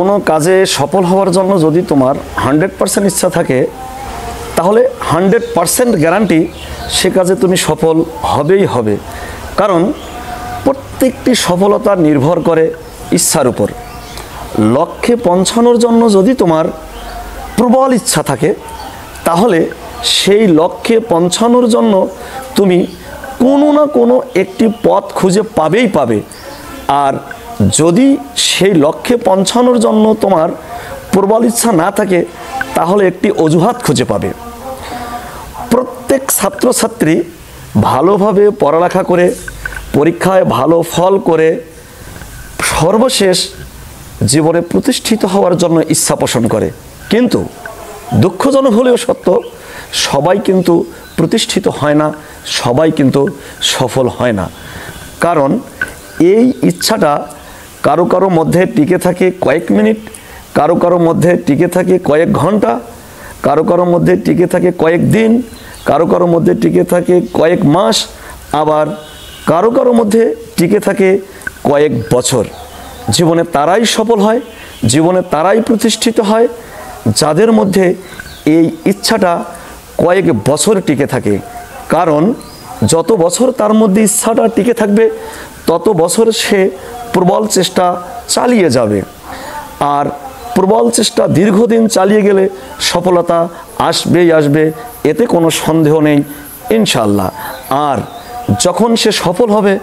কোনো কাজে সফল হওয়ার জন্য যদি তোমার 100% ইচ্ছা থাকে, তাহলে 100% গ্যারান্টি সে কাজে তুমি সফল হবেই হবে। কারণ প্রত্যেকটি সফলতা নির্ভর করে ইচ্ছার উপর। লক্ষ্যে পৌঁছানোর জন্য যদি তোমার প্রবল ইচ্ছা থাকে, তাহলে সেই লক্ষ্যে পৌঁছানোর জন্য তুমি কোনো না কোনো একটি পথ খুঁজে পাবেই পাবে। আর যদি সেই লক্ষ্যে পৌঁছানোর জন্য তোমার প্রবল ইচ্ছা না থাকে, তাহলে একটি অজুহাত খুঁজে পাবে। প্রত্যেক ছাত্রছাত্রী ভালোভাবে পড়ালেখা করে পরীক্ষায় ভালো ফল করে সর্বশেষ জীবনে প্রতিষ্ঠিত হওয়ার জন্য ইচ্ছা পোষণ করে, কিন্তু দুঃখজনক হলেও সত্য, সবাই কিন্তু প্রতিষ্ঠিত হয় না, সবাই কিন্তু সফল হয় না। কারণ এই ইচ্ছাটা কারো কারো মধ্যে টিকে থাকে কয়েক মিনিট, কারো কারো মধ্যে টিকে থাকে কয়েক ঘন্টা, কারো কারো মধ্যে টিকে থাকে কয়েক দিন, কারো কারো মধ্যে টিকে থাকে কয়েক মাস, আবার কারো কারো মধ্যে টিকে থাকে কয়েক বছর। জীবনে তারাই সফল হয়, জীবনে তারাই প্রতিষ্ঠিত হয় যাদের মধ্যে এই ইচ্ছাটা কয়েক বছর টিকে থাকে। কারণ যত বছর তার মধ্যে ইচ্ছাটা টিকে থাকবে, তত বছর সে প্রবল চেষ্টা চালিয়ে যাবে। আর প্রবল চেষ্টা দীর্ঘদিন চালিয়ে গেলে সফলতা আসবেই আসবে, এতে কোনো সন্দেহ নেই ইনশাআল্লাহ। আর যখন সে সফল হবে,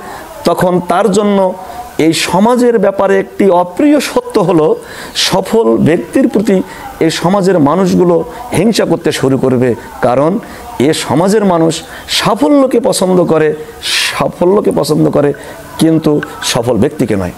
তখন তার জন্য এই সমাজের ব্যাপারে একটি অপ্রিয় সত্য হলো, সফল ব্যক্তির প্রতি এই সমাজের মানুষগুলো হিংসা করতে শুরু করবে। কারণ এ সমাজের মানুষ সাফল্যকে পছন্দ করে, কিন্তু সফল ব্যক্তিকে নয়।